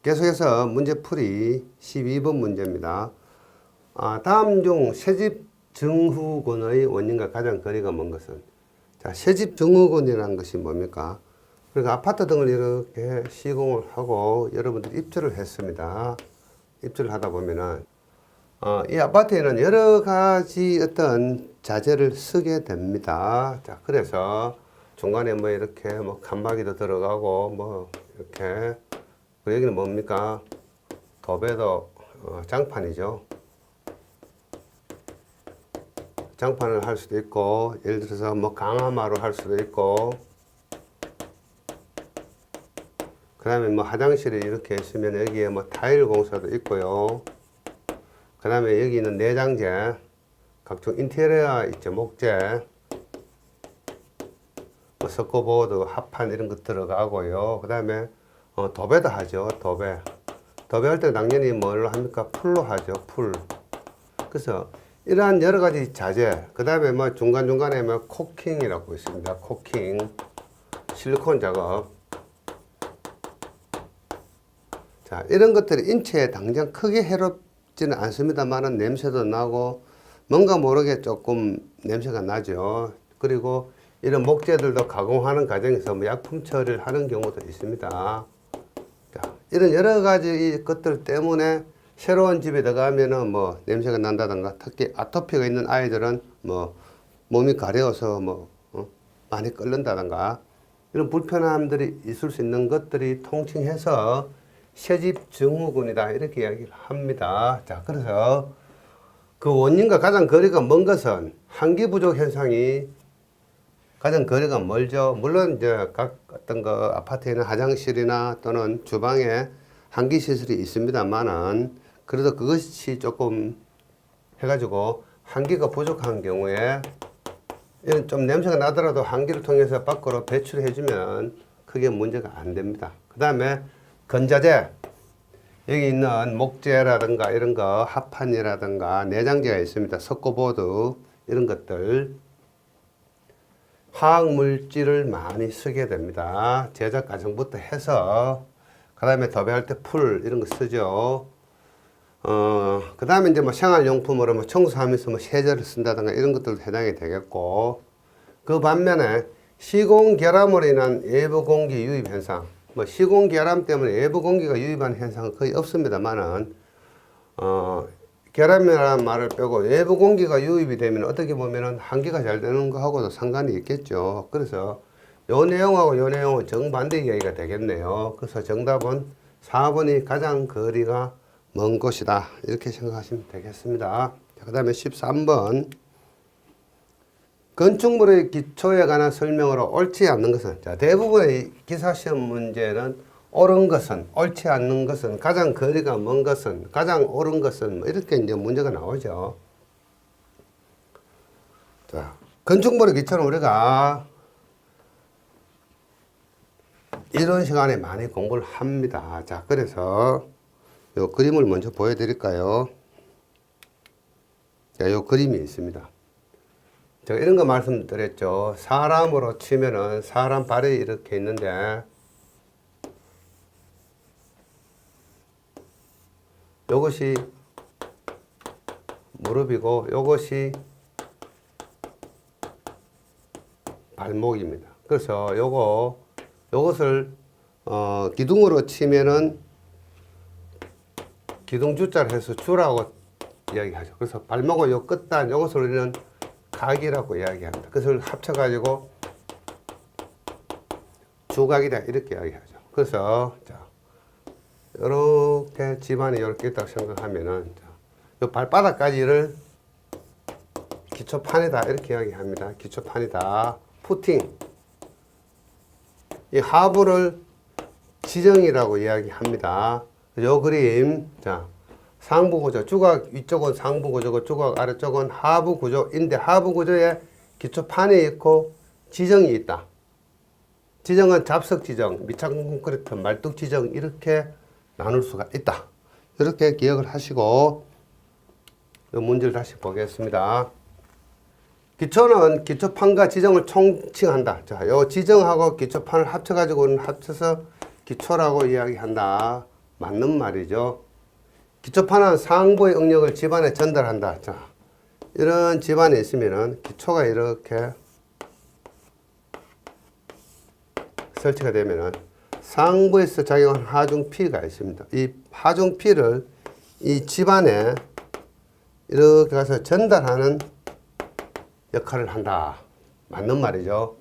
계속해서 문제풀이 12번 문제입니다. 다음 중 새집 증후군의 원인과 가장 거리가 먼 것은? 자, 새집 증후군이라는 것이 뭡니까? 그러니까 아파트 등을 이렇게 시공을 하고 여러분들이 입주를 했습니다. 입주를 하다 보면은 이 아파트에는 여러 가지 어떤 자재를 쓰게 됩니다. 자, 그래서 중간에 뭐 이렇게 뭐 칸막이도 들어가고 뭐 이렇게 여기는 뭡니까? 도배도 장판이죠. 장판을 할 수도 있고, 예를 들어서 뭐 강화마루 할 수도 있고, 그 다음에 뭐 화장실이 이렇게 있으면 여기에 뭐 타일 공사도 있고요. 그 다음에 여기 있는 내장재, 각종 인테리어 있죠. 목재, 뭐 석고보드, 합판 이런 거 들어가고요. 그 다음에 도배도 하죠. 도배할 때 당연히 뭘로 합니까? 풀로 하죠. 풀. 그래서 이러한 여러 가지 자재, 그 다음에 뭐 중간중간에 뭐 코킹이라고 있습니다. 코킹, 실리콘 작업. 자, 이런 것들이 인체에 당장 크게 해롭지는 않습니다만은 냄새도 나고 뭔가 모르게 조금 냄새가 나죠. 그리고 이런 목재들도 가공하는 과정에서 뭐 약품 처리를 하는 경우도 있습니다. 자, 이런 여러 가지 것들 때문에 새로운 집에 들어가면은 뭐 냄새가 난다든가, 특히 아토피가 있는 아이들은 뭐 몸이 가려워서 뭐 많이 끓는다든가 이런 불편함들이 있을 수 있는 것들이 통칭해서 새집 증후군이다 이렇게 이야기를 합니다. 자, 그래서 그 원인과 가장 거리가 먼 것은 한기 부족 현상이 가장 거리가 멀죠. 물론 이제 각 어떤 그 아파트에는 화장실이나 또는 주방에 한기 시설이 있습니다만은 그래도 그것이 조금 해가지고 한기가 부족한 경우에 이런 좀 냄새가 나더라도 한기를 통해서 밖으로 배출해주면 크게 문제가 안 됩니다. 그 다음에 건자재, 여기 있는 목재라든가 이런 거, 합판이라든가 내장재가 있습니다. 석고보드 이런 것들, 화학물질을 많이 쓰게 됩니다. 제작 과정부터 해서 그 다음에 도배할 때 풀 이런 거 쓰죠. 그 다음에 이제 뭐 생활용품으로 뭐 청소하면서 뭐 세제를 쓴다든가 이런 것들도 해당이 되겠고, 그 반면에 시공결함으로 인한 외부 공기 유입 현상, 뭐 시공결함 때문에 외부 공기가 유입하는 현상은 거의 없습니다만은 결함이라는 말을 빼고 외부 공기가 유입이 되면 어떻게 보면은 환기가 잘 되는 거하고도 상관이 있겠죠. 그래서 요 내용하고 요 내용은 정반대 이야기가 되겠네요. 그래서 정답은 4번이 가장 거리가 먼 곳이다 이렇게 생각하시면 되겠습니다. 그 다음에 13번 건축물의 기초에 관한 설명으로 옳지 않는 것은? 자, 대부분의 기사시험 문제는 옳은 것은, 옳지 않는 것은, 가장 거리가 먼 것은, 가장 옳은 것은 뭐 이렇게 이제 문제가 나오죠. 자, 건축물의 기초는 우리가 이런 시간에 많이 공부를 합니다. 자, 그래서 요 그림을 먼저 보여드릴까요? 자, 요 그림이 있습니다. 제가 이런 거 말씀드렸죠. 사람으로 치면은 사람 발이 이렇게 있는데 요것이 무릎이고 요것이 발목입니다. 그래서 요것을 기둥으로 치면은 기둥주자를 해서 주라고 이야기하죠. 그래서 발목의 요 끝단 요것을 우리는 각이라고 이야기합니다. 그것을 합쳐가지고 주각이다 이렇게 이야기하죠. 그래서 자, 이렇게 집안이 이렇게 있다고 생각하면은 이 발바닥까지를 기초판이다 이렇게 이야기합니다. 기초판이다. 푸팅. 이 하부를 지정이라고 이야기합니다. 요 그림, 자, 상부 구조, 주각 위쪽은 상부 구조고 주각 아래쪽은 하부 구조인데 하부 구조에 기초판이 있고 지정이 있다. 지정은 잡석 지정, 미착 콘크리트, 말뚝 지정 이렇게 나눌 수가 있다. 이렇게 기억을 하시고 이 문제를 다시 보겠습니다. 기초는 기초판과 지정을 총칭한다. 자, 요 지정하고 기초판을 합쳐가지고는 합쳐서 기초라고 이야기한다. 맞는 말이죠. 기초판은 상부의 응력을 집안에 전달한다. 자, 이런 집안에 있으면은 기초가 이렇게 설치가 되면은 상부에서 작용한 하중 P가 있습니다. 이 하중 P를 이 집안에 이렇게 가서 전달하는 역할을 한다. 맞는 말이죠.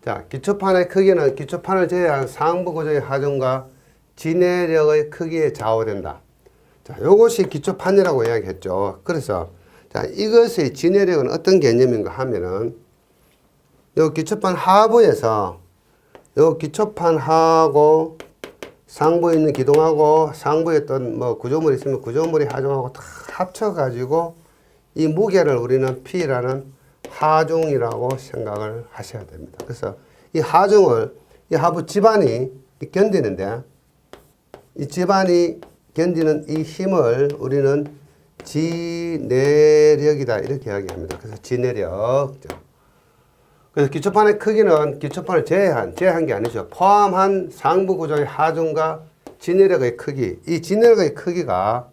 자, 기초판의 크기는 기초판을 제외한 상부 구조의 하중과 지내력의 크기에 좌우된다. 자, 요것이 기초판이라고 이야기했죠. 그래서 자, 이것의 지내력은 어떤 개념인가 하면은 요 기초판 하부에서 요 기초판하고 상부에 있는 기둥하고 상부에 어떤 뭐 구조물이 있으면 구조물이 하중하고 다 합쳐가지고 이 무게를 우리는 P라는 하중이라고 생각을 하셔야 됩니다. 그래서 이 하중을 이 하부 집안이 견디는데 이 집안이 견디는 이 힘을 우리는 지내력이다 이렇게 이야기합니다. 그래서 지내력. 그래서 기초판의 크기는 기초판을 제한 게 아니죠. 포함한 상부 구조의 하중과 지내력의 크기. 이 지내력의 크기가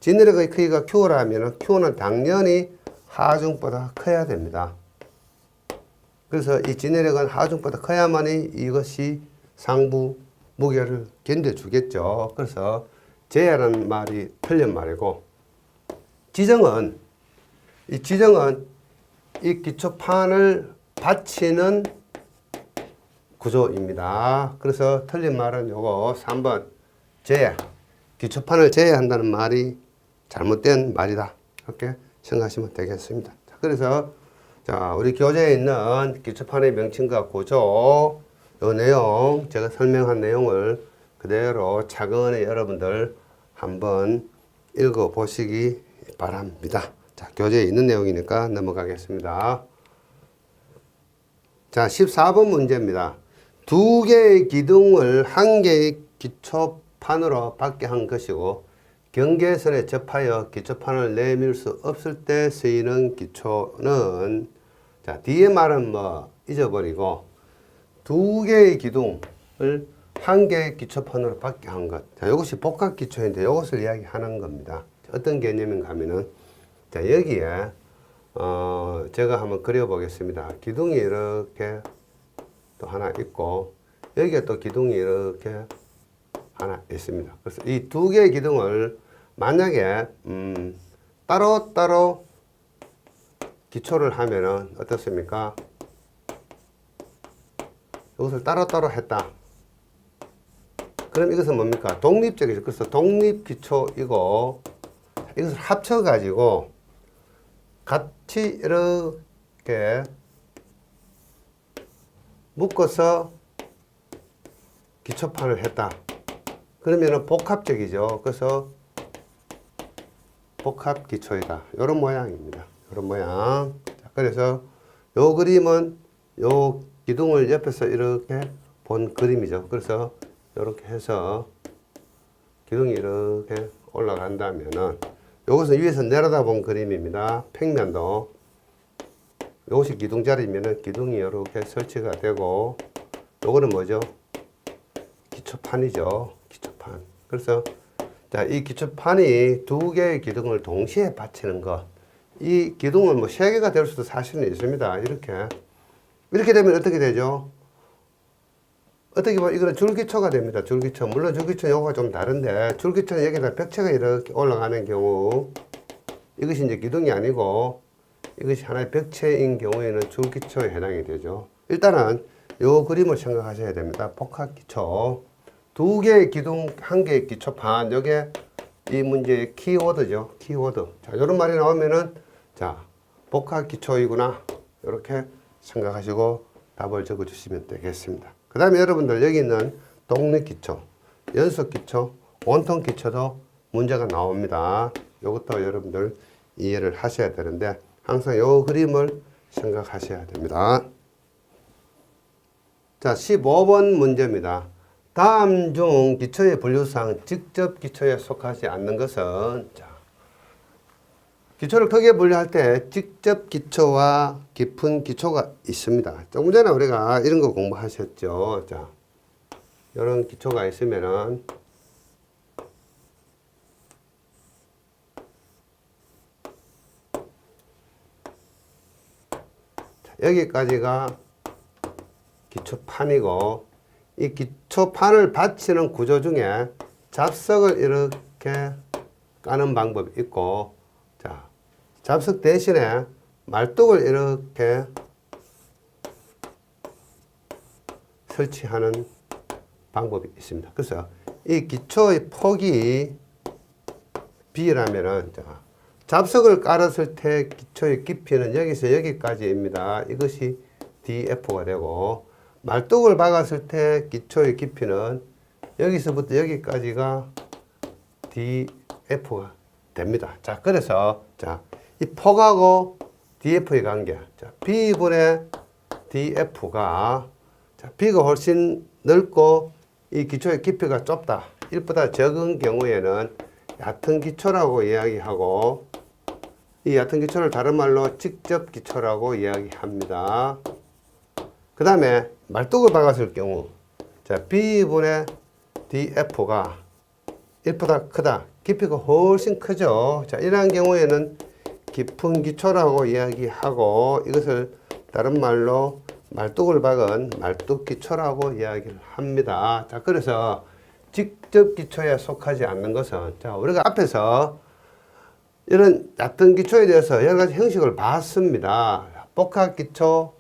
Q라면 Q는 당연히 하중보다 커야 됩니다. 그래서 이 지내력은 하중보다 커야만이 이것이 상부 무게를 견뎌주겠죠. 그래서 제하라는 말이 틀린 말이고, 지정은 이 기초판을 받치는 구조입니다. 그래서 틀린 말은 요거 3번 제해, 기초판을 제해한다는 말이 잘못된 말이다. 이렇게 생각하시면 되겠습니다. 자, 그래서 자, 우리 교재에 있는 기초판의 명칭과 구조 요 내용, 제가 설명한 내용을 그대로 차근히 여러분들 한번 읽어 보시기 바랍니다. 자, 교재에 있는 내용이니까 넘어가겠습니다. 자, 14번 문제입니다. 두 개의 기둥을 한 개의 기초판으로 받게 한 것이고 경계선에 접하여 기초판을 내밀 수 없을 때 쓰이는 기초는, 자, 뒤에 말은 뭐 잊어버리고 두 개의 기둥을 한 개의 기초판으로 받게 한 것. 자, 이것이 복합 기초인데 이것을 이야기하는 겁니다. 어떤 개념인가 하면은, 자, 여기에 제가 한번 그려보겠습니다. 기둥이 이렇게 또 하나 있고 여기에 또 기둥이 이렇게 하나 있습니다. 그래서 이 두 개의 기둥을 만약에 따로따로 기초를 하면은 어떻습니까? 이것을 따로따로 했다. 그럼 이것은 뭡니까? 독립적이죠. 그래서 독립기초이고 이것을 합쳐가지고 같이 이렇게 묶어서 기초판을 했다. 그러면은 복합적이죠. 그래서 복합기초이다. 이런 모양입니다. 이런 모양. 자, 그래서 요 그림은 요 기둥을 옆에서 이렇게 본 그림이죠. 그래서 이렇게 해서 기둥이 이렇게 올라간다면은 이것은 위에서 내려다 본 그림입니다. 평면도. 이것이 기둥 자리면은 기둥이 이렇게 설치가 되고, 요거는 뭐죠? 기초판이죠. 기초판. 그래서 자, 이 기초판이 두 개의 기둥을 동시에 받치는 것. 이 기둥은 뭐 세 개가 될 수도 사실은 있습니다. 이렇게 되면 어떻게 되죠? 어떻게 보면 이거는 줄기초가 됩니다. 줄기초. 물론 줄기초는 요거가 좀 다른데, 줄기초는 여기다 벽체가 이렇게 올라가는 경우, 이것이 이제 기둥이 아니고 이것이 하나의 벽체인 경우에는 줄기초에 해당이 되죠. 일단은 요 그림을 생각하셔야 됩니다. 복합기초. 두 개의 기둥, 한 개의 기초판. 요게 이 문제의 키워드죠. 키워드. 자, 요런 말이 나오면은, 자, 복합기초이구나. 이렇게 생각하시고 답을 적어 주시면 되겠습니다. 그 다음에 여러분들 여기 있는 독립기초, 연속기초, 원통기초도 문제가 나옵니다. 이것도 여러분들 이해를 하셔야 되는데 항상 이 그림을 생각하셔야 됩니다. 자, 15번 문제입니다. 다음 중 기초의 분류상 직접 기초에 속하지 않는 것은, 자, 기초를 크게 분류할 때 직접 기초와 깊은 기초가 있습니다. 조금 전에 우리가 이런 거 공부하셨죠. 자, 이런 기초가 있으면은 여기까지가 기초판이고, 이 기초판을 받치는 구조 중에 잡석을 이렇게 까는 방법이 있고, 자, 잡석 대신에 말뚝을 이렇게 설치하는 방법이 있습니다. 그래서 이 기초의 폭이 B라면은, 자, 잡석을 깔았을 때 기초의 깊이는 여기서 여기까지입니다. 이것이 DF가 되고, 말뚝을 박았을 때 기초의 깊이는 여기서부터 여기까지가 DF가 됩니다. 자, 그래서 자, 이 폭하고 DF의 관계. 자, B분의 DF가, 자, B가 훨씬 넓고 이 기초의 깊이가 좁다. 1보다 적은 경우에는 얕은 기초라고 이야기하고, 이 얕은 기초를 다른 말로 직접 기초라고 이야기합니다. 그 다음에 말뚝을 박았을 경우, 자, B분의 DF가 1보다 크다. 깊이가 훨씬 크죠. 자, 이러한 경우에는 깊은 기초라고 이야기하고, 이것을 다른 말로 말뚝을 박은 말뚝 기초라고 이야기를 합니다. 자, 그래서 직접 기초에 속하지 않는 것은, 자, 우리가 앞에서 이런 얕은 기초에 대해서 여러 가지 형식을 봤습니다. 복합 기초,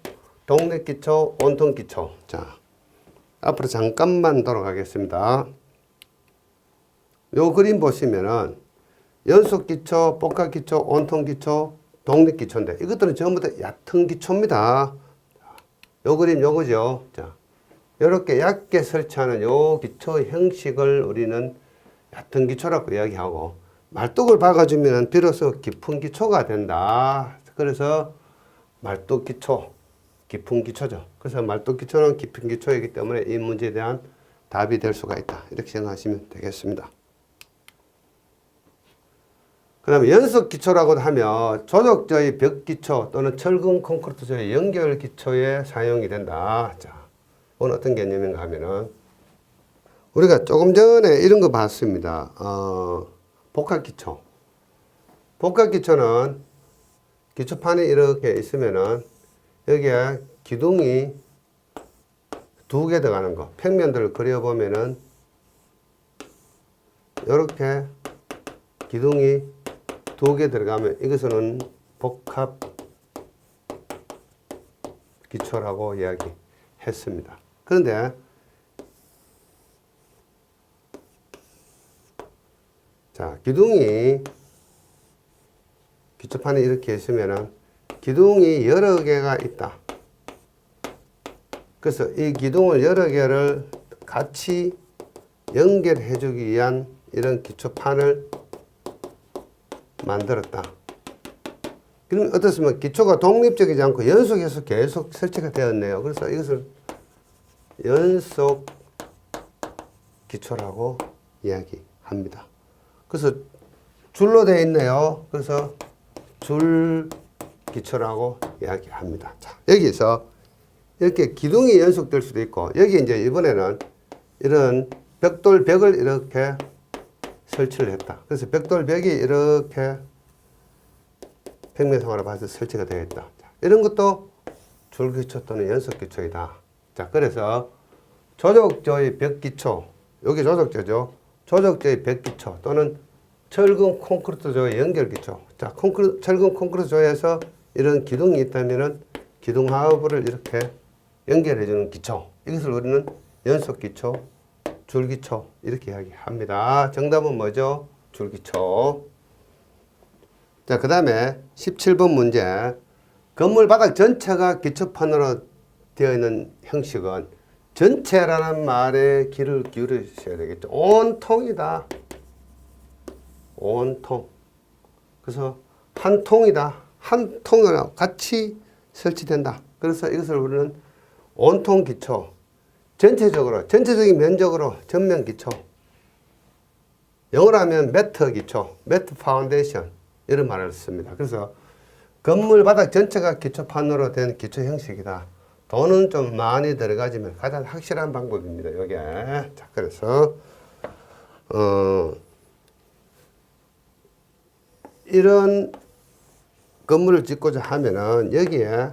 독립 기초, 온통 기초. 자, 앞으로 잠깐만 돌아가겠습니다. 요 그림 보시면은 연속 기초, 복합 기초, 온통 기초, 독립 기초인데, 이것들은 전부 다 얕은 기초입니다. 요 그림 요거죠. 자, 이렇게 얕게 설치하는 요 기초 형식을 우리는 얕은 기초라고 이야기하고, 말뚝을 박아주면 비로소 깊은 기초가 된다. 그래서 말뚝 기초, 깊은 기초죠. 그래서 말뚝 기초는 깊은 기초이기 때문에 이 문제에 대한 답이 될 수가 있다. 이렇게 생각하시면 되겠습니다. 그 다음에 연속 기초라고 하면 조적조의 벽 기초 또는 철근 콘크리트조의 연결 기초에 사용이 된다. 자, 이건 어떤 개념인가 하면은, 우리가 조금 전에 이런 거 봤습니다. 복합 기초. 복합 기초는 기초판이 이렇게 있으면은 여기에 기둥이 두 개 들어가는 거. 평면들을 그려보면은 이렇게 기둥이 두 개 들어가면 이것은 복합 기초라고 이야기했습니다. 그런데 자, 기둥이 기초판에 이렇게 있으면은 기둥이 여러 개가 있다. 그래서 이 기둥을 여러 개를 같이 연결해 주기 위한 이런 기초판을 만들었다. 그럼 어떻습니까? 기초가 독립적이지 않고 연속해서 계속 설치가 되었네요. 그래서 이것을 연속 기초라고 이야기합니다. 그래서 줄로 되어 있네요. 그래서 줄 기초라고 이야기합니다. 자, 여기서 이렇게 기둥이 연속될 수도 있고, 여기 이제 이번에는 이런 벽돌벽을 이렇게 설치를 했다. 그래서 벽돌벽이 이렇게 평면상으로 봐서 설치가 되어 있다. 자, 이런 것도 줄기초 또는 연속기초이다. 자, 그래서 조적조의 벽기초, 여기 조적조죠. 조적조의 벽기초 또는 철근 콘크리트조의 연결기초. 자, 철근 콘크리트조에서 이런 기둥이 있다면은 기둥 하부를 이렇게 연결해주는 기초. 이것을 우리는 연속기초, 줄기초 이렇게 이야기합니다. 정답은 뭐죠? 줄기초. 자, 그 다음에 17번 문제. 건물 바닥 전체가 기초판으로 되어 있는 형식은, 전체라는 말에 귀를 기울이셔야 되겠죠. 온통이다. 온통. 그래서 한 통이다. 한 통이랑 같이 설치된다. 그래서 이것을 우리는 온통 기초. 전체적으로, 전체적인 면적으로 전면 기초. 영어로 하면 매트 기초, 매트 파운데이션 이런 말을 씁니다. 그래서 건물 바닥 전체가 기초판으로 된 기초 형식이다. 돈은 좀 많이 들어가지만 가장 확실한 방법입니다. 요게. 자, 그래서 이런 건물을 짓고자 하면은 여기에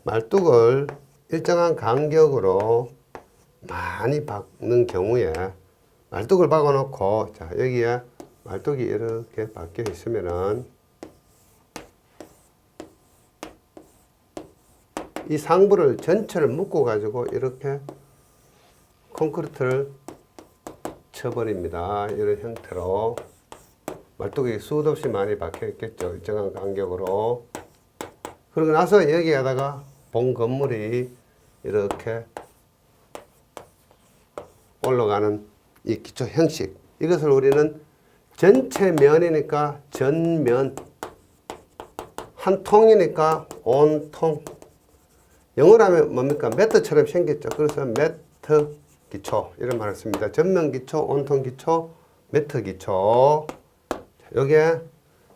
말뚝을 일정한 간격으로 많이 박는 경우에 말뚝을 박아 놓고 자 여기에 말뚝이 이렇게 박혀 있으면은 이 상부를 전체를 묶어 가지고 이렇게 콘크리트를 쳐버립니다. 이런 형태로 말뚝이 수도 없이 많이 박혀 있겠죠. 일정한 간격으로. 그러고 나서 여기에다가 본 건물이 이렇게 올라가는 이 기초 형식, 이것을 우리는 전체 면이니까 전면, 한 통이니까 온통, 영어로 하면 뭡니까? 매트처럼 생겼죠. 그래서 매트 기초 이런 말을 씁니다. 전면 기초, 온통 기초, 매트 기초. 이게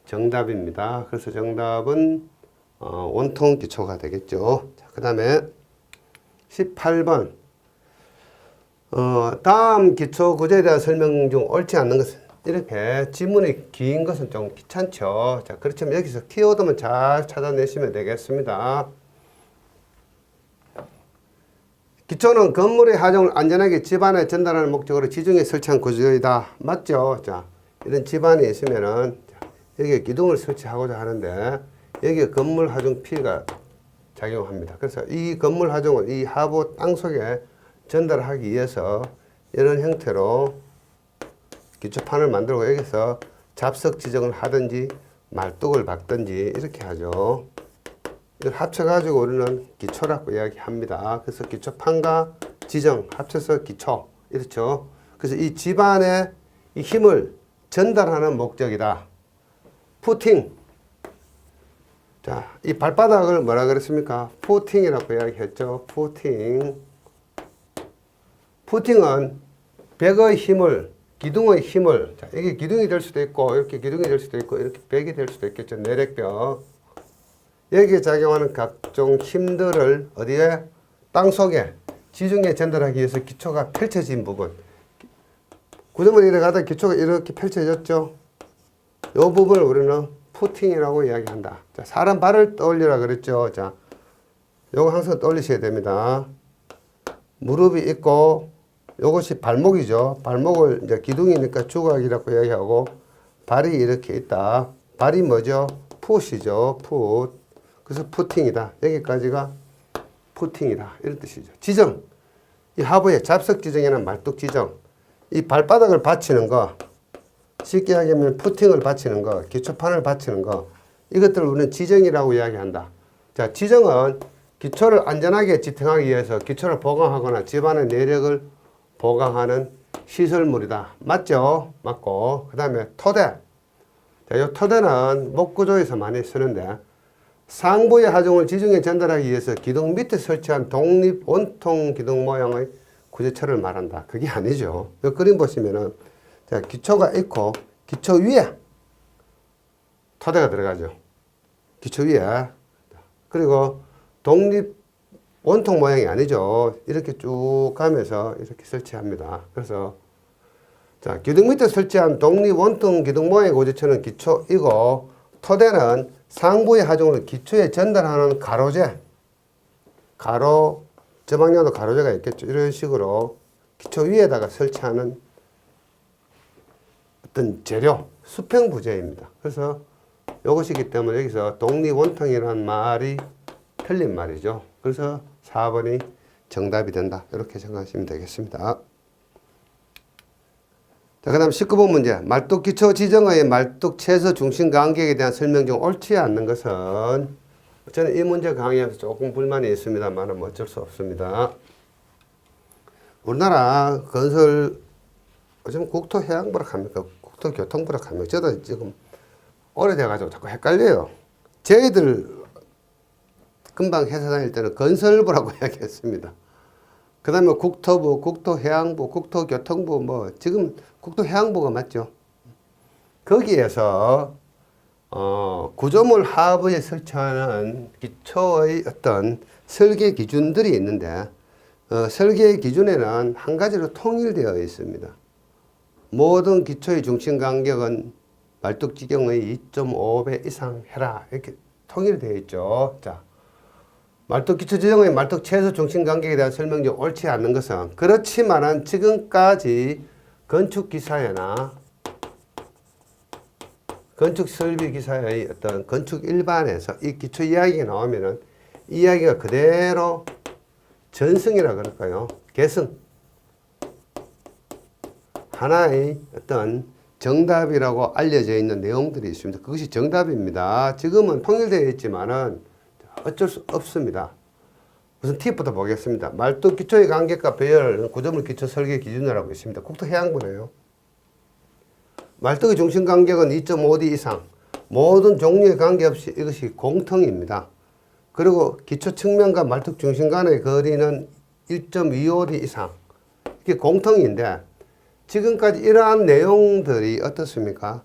정답입니다. 그래서 정답은 온통 기초가 되겠죠. 그 다음에 18번 다음 기초 구조에 대한 설명 중 옳지 않는 것은, 이렇게 지문이 긴 것은 좀 귀찮죠. 자, 그렇지만 여기서 키워드만 잘 찾아내시면 되겠습니다. 기초는 건물의 하중을 안전하게 집안에 전달하는 목적으로 지중해 설치한 구조이다. 맞죠? 자, 이런 집안이 있으면은 여기에 기둥을 설치하고자 하는데 여기에 건물 하중 피해가 작용합니다. 그래서 이 건물 하중을 이 하부 땅 속에 전달하기 위해서 이런 형태로 기초판을 만들고 여기서 잡석 지정을 하든지 말뚝을 박든지 이렇게 하죠. 이걸 합쳐가지고 우리는 기초라고 이야기합니다. 그래서 기초판과 지정 합쳐서 기초, 이렇죠. 그래서 이 집안에 이 힘을 전달하는 목적이다. 푸팅. 자, 이 발바닥을 뭐라 그랬습니까? 푸팅이라고 이야기했죠. 푸팅. 푸팅은 벽의 힘을, 기둥의 힘을, 자, 이게 기둥이 될 수도 있고, 이렇게 기둥이 될 수도 있고, 이렇게 벽이 될 수도 있겠죠. 내력벽. 여기에 작용하는 각종 힘들을 어디에? 땅 속에, 지중해 전달하기 위해서 기초가 펼쳐진 부분. 구조물이 이렇게 가다 기초가 이렇게 펼쳐졌죠. 이 부분을 우리는 푸팅이라고 이야기한다. 자, 사람 발을 떠올리라 그랬죠. 자, 요거 항상 떠올리셔야 됩니다. 무릎이 있고, 요것이 발목이죠. 발목을 이제 기둥이니까 주걱이라고 이야기하고, 발이 이렇게 있다. 발이 뭐죠? 풋이죠. 풋. 그래서 푸팅이다. 여기까지가 푸팅이다. 이런 뜻이죠. 지정. 이 하부에 잡석 지정이나 말뚝 지정. 이 발바닥을 받치는 거, 쉽게 이야기하면 푸팅을 받치는 거, 기초판을 받치는 거, 이것들을 우리는 지정이라고 이야기한다. 자, 지정은 기초를 안전하게 지탱하기 위해서 기초를 보강하거나 집안의 내력을 보강하는 시설물이다. 맞죠? 맞고. 그 다음에 토대. 자, 이 토대는 목구조에서 많이 쓰는데, 상부의 하중을 지중해 전달하기 위해서 기둥 밑에 설치한 독립 원통 기둥 모양의 구조체를 말한다. 그게 아니죠. 이 그림 보시면은, 자, 기초가 있고, 기초 위에 토대가 들어가죠. 기초 위에. 그리고 독립 원통 모양이 아니죠. 이렇게 쭉 가면서 이렇게 설치합니다. 그래서, 자, 기둥 밑에 설치한 독립 원통 기둥 모양의 구조체는 기초이고, 토대는 상부의 하중을 기초에 전달하는 가로재, 가로, 저방향도 가로재가 있겠죠. 이런 식으로 기초 위에다가 설치하는 어떤 재료, 수평 부재입니다. 그래서 이것이기 때문에 여기서 독립원통이라는 말이 틀린 말이죠. 그래서 4번이 정답이 된다. 이렇게 생각하시면 되겠습니다. 자, 그 다음 19번 문제. 말뚝 기초 지정의 말뚝 최소 중심 간격에 대한 설명 중 옳지 않는 것은, 저는 이 문제 강의하면서 조금 불만이 있습니다만 뭐 어쩔 수 없습니다. 우리나라 건설, 요즘 국토해양부라 합니까? 국토교통부라 합니까? 저도 지금 오래돼가지고 자꾸 헷갈려요. 저희들 금방 회사 다닐 때는 건설부라고 이야기했습니다. 그 다음에 국토부, 국토해양부, 국토교통부, 뭐, 지금 국토해양부가 맞죠? 거기에서, 구조물 하부에 설치하는 기초의 어떤 설계 기준들이 있는데, 설계 기준에는 한 가지로 통일되어 있습니다. 모든 기초의 중심 간격은 말뚝 지경의 2.5배 이상 해라. 이렇게 통일되어 있죠. 자, 말뚝 기초 지정의 말뚝 최소 중심 간격에 대한 설명 중 옳지 않는 것은 그렇지만은 지금까지 건축 기사회나 건축 설비 기사의 어떤 건축 일반에서 이 기초 이야기가 나오면은 이 이야기가 그대로 전승이라 그럴까요? 계승. 하나의 어떤 정답이라고 알려져 있는 내용들이 있습니다. 그것이 정답입니다. 지금은 통일되어 있지만은 어쩔 수 없습니다. 우선 팁부터 보겠습니다. 말뚝 기초의 간격과 배열은 구조물 기초 설계 기준을 하고 있습니다. 국토해양부네요. 말뚝의 중심 간격은 2.5D 이상, 모든 종류에 관계없이 이것이 공통입니다. 그리고 기초 측면과 말뚝 중심 간의 거리는 1.25D 이상, 이게 공통인데 지금까지 이러한 내용들이 어떻습니까?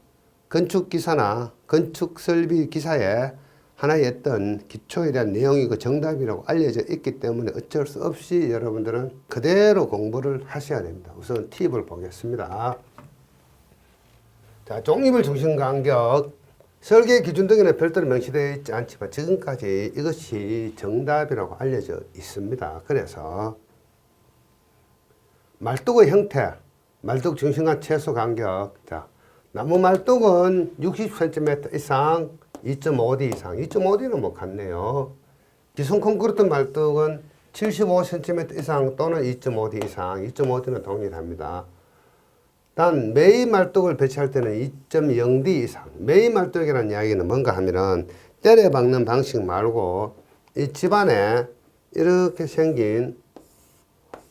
건축 기사나 건축 설비 기사에 하나의 어떤 기초에 대한 내용이고 정답이라고 알려져 있기 때문에 어쩔 수 없이 여러분들은 그대로 공부를 하셔야 됩니다. 우선 팁을 보겠습니다. 자, 종이물 중심 간격, 설계 기준 등에는 별도로 명시되어 있지 않지만 지금까지 이것이 정답이라고 알려져 있습니다. 그래서 말뚝의 형태, 말뚝 중심간 최소 간격. 자, 나무 말뚝은 60cm 이상, 2.5D 이상. 2.5D는 뭐 같네요. 기성 콘크리트 말뚝은 75cm 이상 또는 2.5D 이상. 2.5D는 동일합니다. 단 메이 말뚝을 배치할 때는 2.0D 이상. 메이 말뚝이라는 이야기는 뭔가 하면은 때려 박는 방식 말고 이 집안에 이렇게 생긴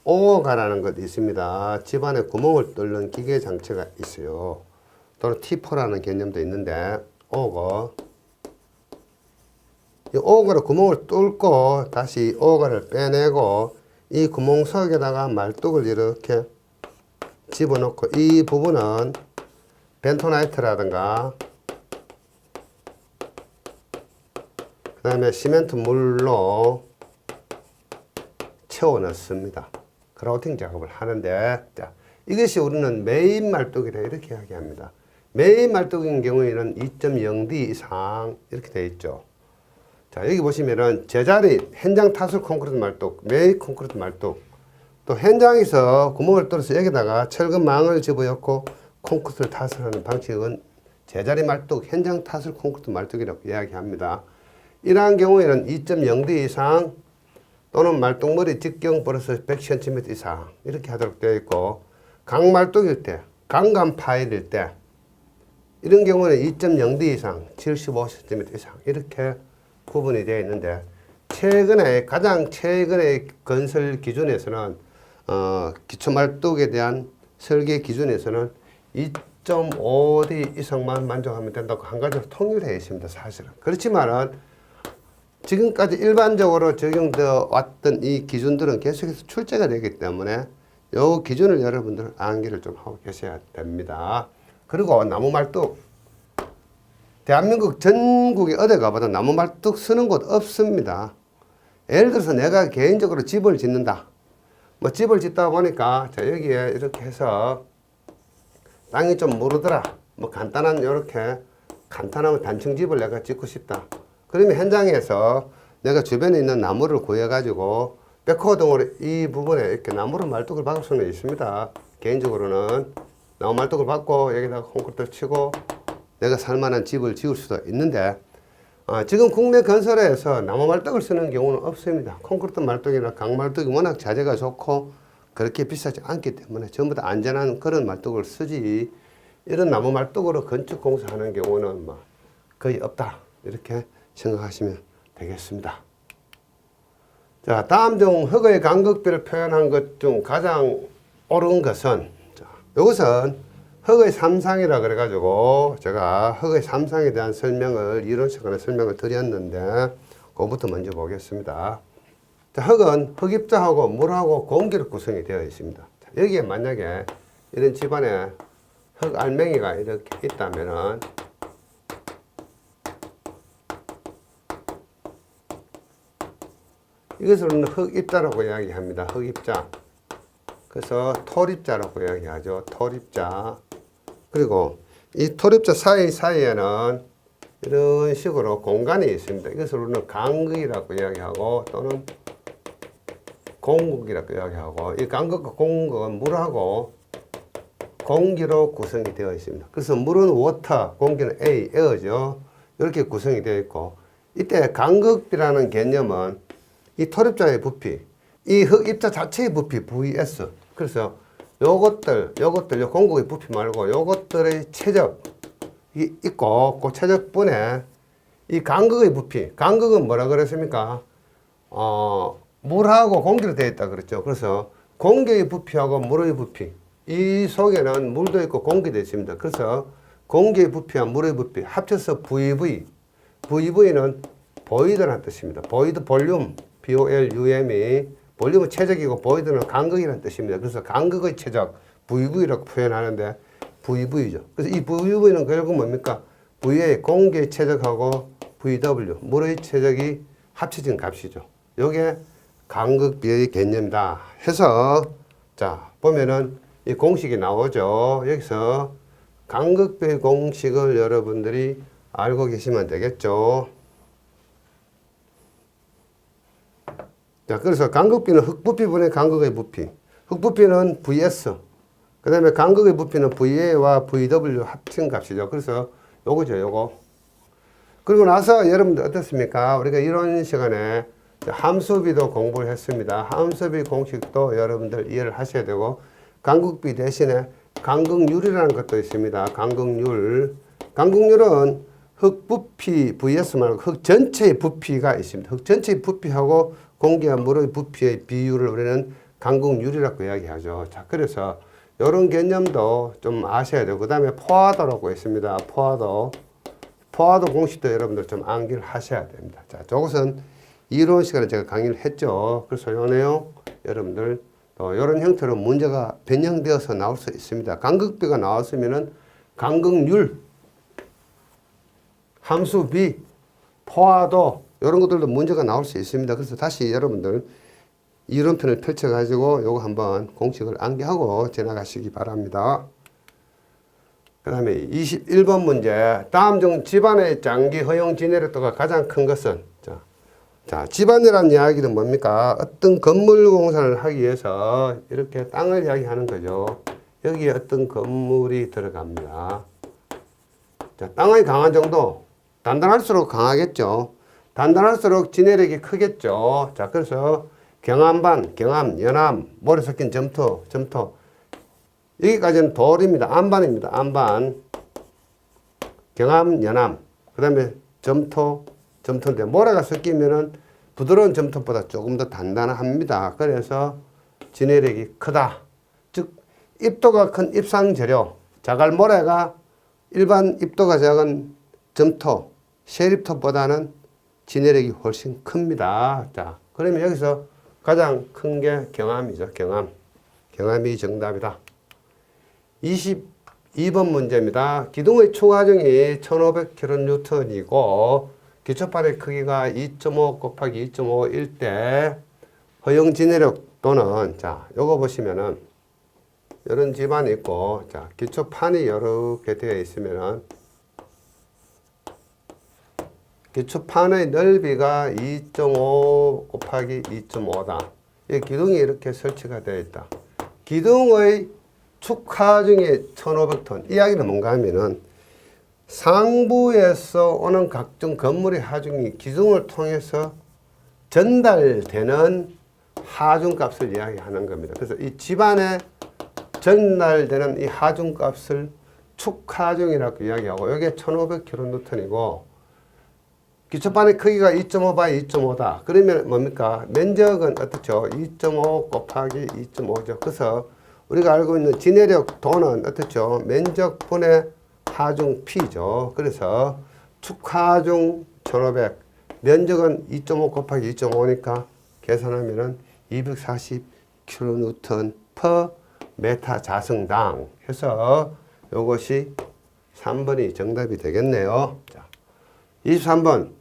오거라는 것이 있습니다. 집안에 구멍을 뚫는 기계 장치가 있어요. 또는 T4라는 개념도 있는데 오거. 이 오거로 구멍을 뚫고 다시 오거를 빼내고 이 구멍 속에다가 말뚝을 이렇게 집어넣고 이 부분은 벤토나이트라든가 그 다음에 시멘트 물로 채워 넣습니다. 그라우팅 작업을 하는데, 자, 이것이 우리는 메인 말뚝이라 이렇게 이야기합니다. 메인 말뚝인 경우에는 2.0D 이상 이렇게 되어 있죠. 자, 여기 보시면은 제자리 현장 타설 콘크리트 말뚝, 메인 콘크리트 말뚝, 또 현장에서 구멍을 뚫어서 여기다가 철근망을 집어넣고 콘크리트를 타설하는 방식은 제자리 말뚝, 현장 타설 콘크리트 말뚝이라고 이야기합니다. 이러한 경우에는 2.0D 이상 또는 말뚝머리 직경 플러스 100cm 이상 이렇게 하도록 되어 있고, 강말뚝일 때, 강간 파일일 때 이런 경우는 2.0D 이상, 75cm 이상 이렇게 구분이 되어 있는데, 최근에 가장 최근의 건설 기준에서는 기초말뚝에 대한 설계 기준에서는 2.5D 이상만 만족하면 된다고 한 가지로 통일되어 있습니다. 사실은 그렇지만은 지금까지 일반적으로 적용되어 왔던 이 기준들은 계속해서 출제가 되기 때문에 이 기준을 여러분들 암기를 좀 하고 계셔야 됩니다. 그리고 나무 말뚝, 대한민국 전국에 어디 가봐도 나무 말뚝 쓰는 곳 없습니다. 예를 들어서 내가 개인적으로 집을 짓는다. 뭐 집을 짓다 보니까 자 여기에 이렇게 해서 땅이 좀 무르더라. 뭐 간단한 이렇게 간단한 단층집을 내가 짓고 싶다. 그러면 현장에서 내가 주변에 있는 나무를 구해가지고 백호 등으로 이 부분에 이렇게 나무로 말뚝을 박을 수는 있습니다. 개인적으로는 나무 말뚝을 박고 여기다가 콘크리트를 치고 내가 살만한 집을 지을 수도 있는데 지금 국내 건설에서 나무 말뚝을 쓰는 경우는 없습니다. 콘크리트 말뚝이나 강말뚝이 워낙 자재가 좋고 그렇게 비싸지 않기 때문에 전부 다 안전한 그런 말뚝을 쓰지 이런 나무 말뚝으로 건축 공사하는 경우는 뭐 거의 없다 이렇게 생각하시면 되겠습니다. 자, 다음 중 흙의 간극비를 표현한 것 중 가장 옳은 것은, 자, 이것은 흙의 삼상이라 그래가지고 제가 흙의 삼상에 대한 설명을 이론적으로 설명을 드렸는데 그것부터 먼저 보겠습니다. 자, 흙은 흙입자하고 물하고 공기로 구성이 되어 있습니다. 자, 여기에 만약에 이런 집안에 흙 알맹이가 이렇게 있다면은 이것을 흙입자라고 이야기합니다. 흙입자. 그래서 토립자라고 이야기하죠. 토립자. 그리고 이 토립자 사이에는 이런 식으로 공간이 있습니다. 이것을 우리는 간극이라고 이야기하고 또는 공극이라고 이야기하고, 이 간극과 공극은 물하고 공기로 구성이 되어 있습니다. 그래서 물은 워터, 공기는 에어죠. 이렇게 구성이 되어 있고, 이때 간극비라는 개념은 이 토립자의 부피, 이 흙입자 자체의 부피 VS. 그래서 요것들 요 공극의 부피 말고 요것들의 최적이 있고, 그 최적분에 이 간극의 부피, 간극은 뭐라 그랬습니까? 물하고 공기로 되어 있다 그랬죠. 그래서 공기의 부피하고 물의 부피, 이 속에는 물도 있고 공기도 있습니다. 그래서 공기의 부피와 물의 부피 합쳐서 VV. VV는 보이드라는 뜻입니다. 보이드 볼륨, BOLUM이 볼륨은 최적이고 보이드는 간극이라는 뜻입니다. 그래서 간극의 최적, VV라고 표현하는데 VV죠. 그래서 이 VV는 결국 뭡니까? V의 공기의 최적하고 VW, 물의 최적이 합쳐진 값이죠. 요게 간극비의 개념이다 해서, 자, 보면은 이 공식이 나오죠. 여기서 간극비의 공식을 여러분들이 알고 계시면 되겠죠. 자, 그래서 간극비는 흙부피분의 간극의 부피. 흙부피는 VS. 그 다음에 간극의 부피는 VA와 VW 합친 값이죠. 그래서 요거죠, 요거. 그리고 나서 여러분들 어떻습니까? 우리가 이런 시간에 함수비도 공부를 했습니다. 함수비 공식도 여러분들 이해를 하셔야 되고, 간극비 대신에 간극률이라는 것도 있습니다. 간극률. 간극률은 흙 부피 vs 말고 흙 전체의 부피가 있습니다. 흙 전체의 부피하고 공기와 물의 부피의 비율을 우리는 간극률이라고 이야기하죠. 자, 그래서 이런 개념도 좀 아셔야 되고, 그 다음에 포화도라고 있습니다. 포화도 공식도 여러분들 좀 암기를 하셔야 됩니다. 자, 저것은 이론 시간에 제가 강의를 했죠. 그래서 이 내용 여러분들 또 이런 형태로 문제가 변형되어서 나올 수 있습니다. 간극비가 나왔으면은 간극률, 함수비, 포화도 이런 것들도 문제가 나올 수 있습니다. 그래서 다시 여러분들 이론편을 펼쳐가지고 요거 한번 공식을 암기하고 지나가시기 바랍니다. 그 다음에 21번 문제. 다음 중 집안의 장기 허용 진해력도가 가장 큰 것은? 자, 집안이라는 이야기는 뭡니까? 어떤 건물 공사를 하기 위해서 이렇게 땅을 이야기하는 거죠. 여기에 어떤 건물이 들어갑니다. 자, 땅의 강한 정도, 단단할수록 강하겠죠. 단단할수록 진해력이 크겠죠. 자, 그래서 경암반, 경암, 연암, 모래 섞인 점토. 여기까지는 돌입니다. 안반입니다. 안반. 경암, 연암. 그 다음에 점토인데 모래가 섞이면은 부드러운 점토보다 조금 더 단단합니다. 그래서 진해력이 크다. 즉, 입도가 큰 입상재료, 자갈모래가 일반 입도가 작은 점토, 쉐립토보다는 진해력이 훨씬 큽니다. 자, 그러면 여기서 가장 큰 게 경암이죠. 경암이 정답이다. 22번 문제입니다. 기둥의 추가정이 1500kN이고 기초판의 크기가 2.5 곱하기 2.5일 때 허용 진해력 또는, 자, 요거 보시면은 이런 집안이 있고, 자, 기초판이 여러 개 되어 있으면은 기초판의 넓이가 2.5 곱하기 2.5다. 이 기둥이 이렇게 설치가 되어 있다. 기둥의 축하중이 1500톤. 이야기는 뭔가 하면은 상부에서 오는 각종 건물의 하중이 기둥을 통해서 전달되는 하중값을 이야기하는 겁니다. 그래서 이 집안에 전달되는 이 하중값을 축하중이라고 이야기하고, 이게 1500kN이고 기초판의 크기가 2.5 by 2.5다. 그러면 뭡니까? 면적은 어떻죠? 2.5 곱하기 2.5죠. 그래서 우리가 알고 있는 진해력 도는 어떻죠? 면적분의 하중 P죠. 그래서 축하중 1500, 면적은 2.5 곱하기 2.5니까 계산하면은 240kN per 메타 자승당 해서 요것이 3번이 정답이 되겠네요. 자, 23번.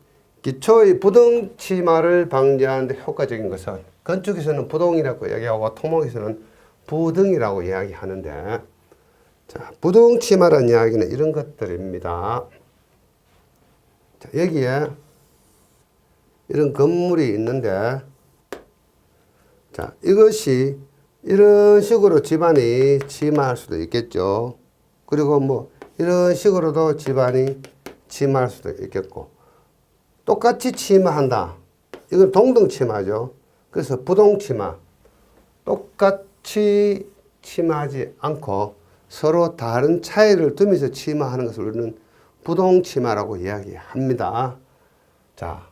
기초의 부등치마를 방지하는 데 효과적인 것은? 건축에서는 부동이라고 이야기하고 토목에서는 부등이라고 이야기하는데, 자, 부등치마라는 이야기는 이런 것들입니다. 자, 여기에 이런 건물이 있는데, 자, 이것이 이런 식으로 집안이 침하할 수도 있겠죠. 그리고 뭐 이런 식으로도 집안이 침하할 수도 있겠고, 똑같이 침하한다. 이건 동등 침하죠. 그래서 부동 침하. 똑같이 침하지 않고 서로 다른 차이를 두면서 침하하는 것을 우리는 부동 침하라고 이야기합니다. 자,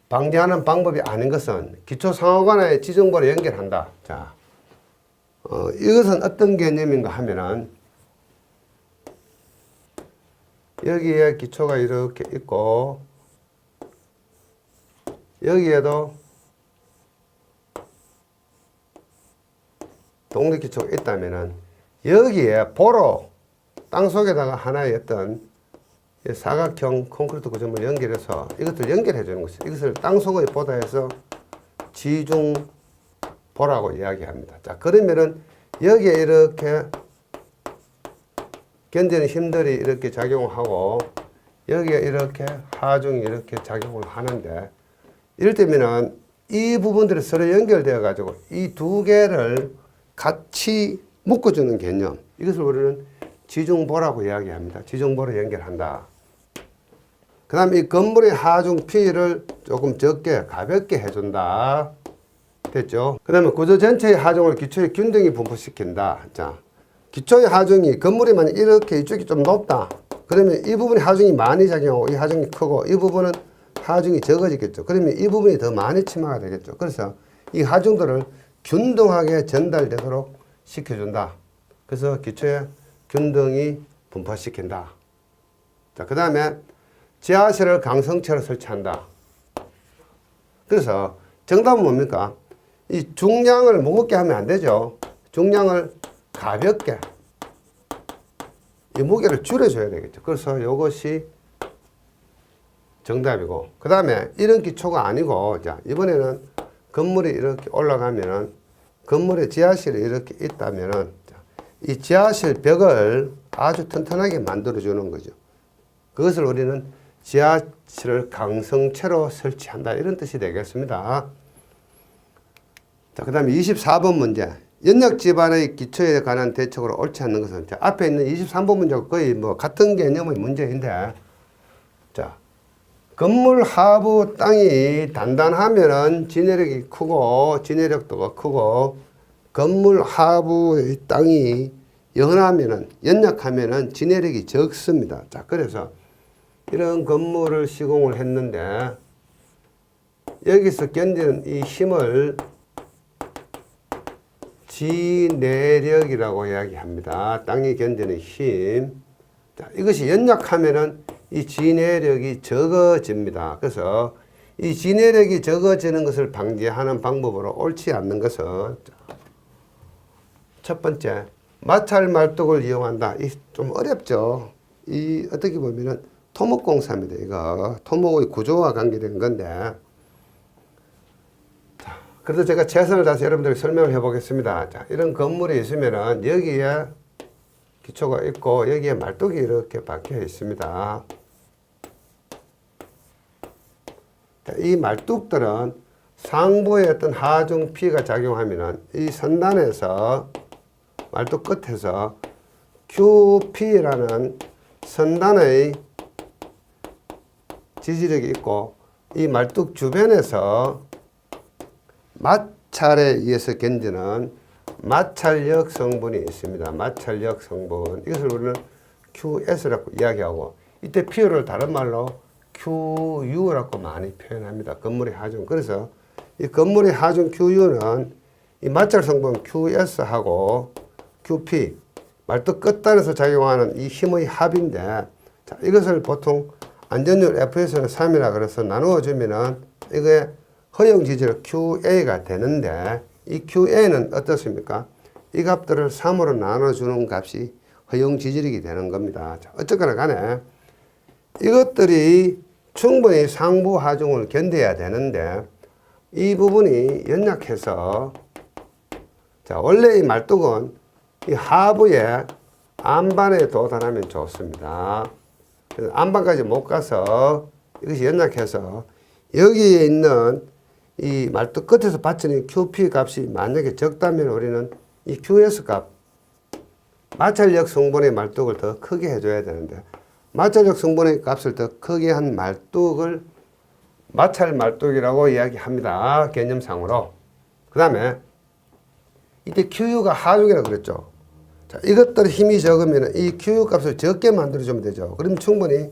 방지하는 방법이 아닌 것은 기초상호간의 지정보를 연결한다. 자, 이것은 어떤 개념인가 하면은 여기에 기초가 이렇게 있고 여기에도 독립기초가 있다면은 여기에 보로 땅속에다가 하나의 어떤 사각형 콘크리트 구조물 연결해서 이것들 연결해 주는 것이죠. 이것을 땅속의 보다 해서 지중보라고 이야기합니다. 자, 그러면은 여기에 이렇게 견디는 힘들이 이렇게 작용하고 여기에 이렇게 하중이 이렇게 작용을 하는데, 이럴 때면은 이 부분들이 서로 연결되어 가지고 이 두 개를 같이 묶어주는 개념, 이것을 우리는 지중보라고 이야기합니다. 지중보로 연결한다. 그 다음에 이 건물의 하중 피를 조금 적게 가볍게 해준다. 됐죠? 그 다음에 구조 전체의 하중을 기초의 균등히 분포시킨다. 자, 기초의 하중이 건물이 만약 이렇게 이쪽이 좀 높다. 그러면 이 부분이 하중이 많이 작용하고 이 하중이 크고 이 부분은 하중이 적어지겠죠. 그러면 이 부분이 더 많이 침하가 되겠죠. 그래서 이 하중들을 균등하게 전달되도록 시켜준다. 그래서 기초에 균등히 분포시킨다. 자, 그 다음에 지하실을 강성체로 설치한다. 그래서 정답은 뭡니까? 이 중량을 무겁게 하면 안 되죠. 중량을 가볍게, 이 무게를 줄여줘야 되겠죠. 그래서 이것이 정답이고, 그 다음에 이런 기초가 아니고, 자, 이번에는 건물이 이렇게 올라가면은, 건물에 지하실이 이렇게 있다면은, 이 지하실 벽을 아주 튼튼하게 만들어주는 거죠. 그것을 우리는 지하실을 강성체로 설치한다. 이런 뜻이 되겠습니다. 자, 그 다음에 24번 문제. 연역 집안의 기초에 관한 대책으로 옳지 않는 것은, 자, 앞에 있는 23번 문제가 거의 뭐 같은 개념의 문제인데, 자, 건물 하부 땅이 단단하면은 진해력이 크고 진해력도가 크고, 건물 하부의 땅이 연하면은, 연약하면은 진해력이 적습니다. 자, 그래서 이런 건물을 시공을 했는데 여기서 견디는 이 힘을 지내력이라고 이야기합니다. 땅이 견디는 힘. 자, 이것이 연약하면은 이 지내력이 적어집니다. 그래서 이 지내력이 적어지는 것을 방지하는 방법으로 옳지 않는 것은, 첫 번째, 마찰 말뚝을 이용한다. 이 좀 어렵죠. 이 어떻게 보면은 토목공사입니다. 이거 토목의 구조와 관계된 건데, 자, 그래도 제가 최선을 다해서 여러분들에게 설명을 해보겠습니다. 자, 이런 건물이 있으면은 여기에 기초가 있고 여기에 말뚝이 이렇게 박혀 있습니다. 자, 이 말뚝들은 상부에 어떤 하중 피가 작용하면은 이 선단에서 말뚝 끝에서 QP라는 선단의 지지력이 있고, 이 말뚝 주변에서 마찰에 의해서 견디는 마찰력 성분이 있습니다. 마찰력 성분. 이것을 우리는 QS라고 이야기하고, 이때 P를 다른 말로 QU라고 많이 표현합니다. 건물의 하중. 그래서 이 건물의 하중 QU는 이 마찰 성분 QS하고 QP, 말뚝 끝단에서 작용하는 이 힘의 합인데, 자, 이것을 보통 안전율 F에서는 3이라 그래서 나누어 주면은 이게 허용 지지력 QA가 되는데, 이 QA는 어떻습니까? 이 값들을 3으로 나눠주는 값이 허용 지지력이 되는 겁니다. 자, 어쨌거나 간에 이것들이 충분히 상부 하중을 견뎌야 되는데, 이 부분이 연약해서, 자, 원래 이 말뚝은 이 하부에 안반에 도달하면 좋습니다. 안반까지 못 가서 이것이 연약해서 여기에 있는 이 말뚝 끝에서 받치는 QP 값이 만약에 적다면 우리는 이 QS 값, 마찰력 성분의 말뚝을 더 크게 해줘야 되는데 마찰력 성분의 값을 더 크게 한 말뚝을 마찰 말뚝이라고 이야기합니다. 개념상으로. 그 다음에 이때 QU가 하중이라고 그랬죠. 자, 이것들 힘이 적으면 이 QU 값을 적게 만들어주면 되죠. 그럼 충분히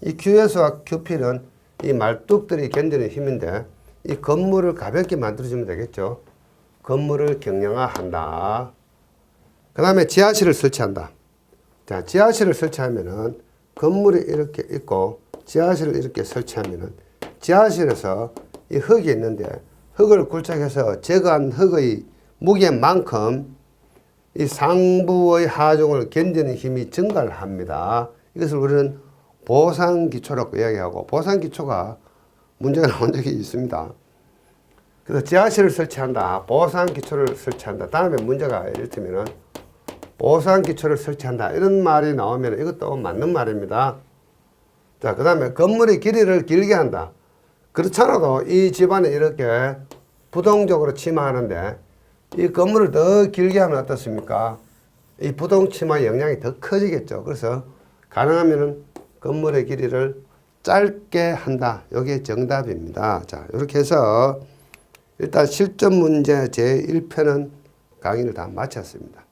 이 QS와 QP는 이 말뚝들이 견디는 힘인데 이 건물을 가볍게 만들어주면 되겠죠. 건물을 경량화한다. 그 다음에 지하실을 설치한다. 자, 지하실을 설치하면은 건물이 이렇게 있고 지하실을 이렇게 설치하면은 지하실에서 이 흙이 있는데 흙을 굴착해서 제거한 흙의 무게만큼 이 상부의 하중을 견디는 힘이 증가를 합니다. 이것을 우리는 보상기초라고 이야기하고 보상기초가 문제가 나온 적이 있습니다. 그래서 지하실을 설치한다. 보상기초를 설치한다. 다음에 문제가 이를테면은 보상기초를 설치한다. 이런 말이 나오면 이것도 맞는 말입니다. 자, 그 다음에 건물의 길이를 길게 한다. 그렇잖아도 이 집안에 이렇게 부동적으로 침하하는데 이 건물을 더 길게 하면 어떻습니까? 이 부동 침하 영향이 더 커지겠죠. 그래서 가능하면은 건물의 길이를 짧게 한다. 이게 정답입니다. 자, 이렇게 해서 일단 실전 문제 제1편은 강의를 다 마쳤습니다.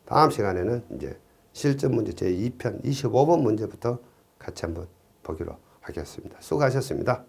다음 시간에는 이제 실전 문제 제2편 25번 문제부터 같이 한번 보기로 하겠습니다. 수고하셨습니다.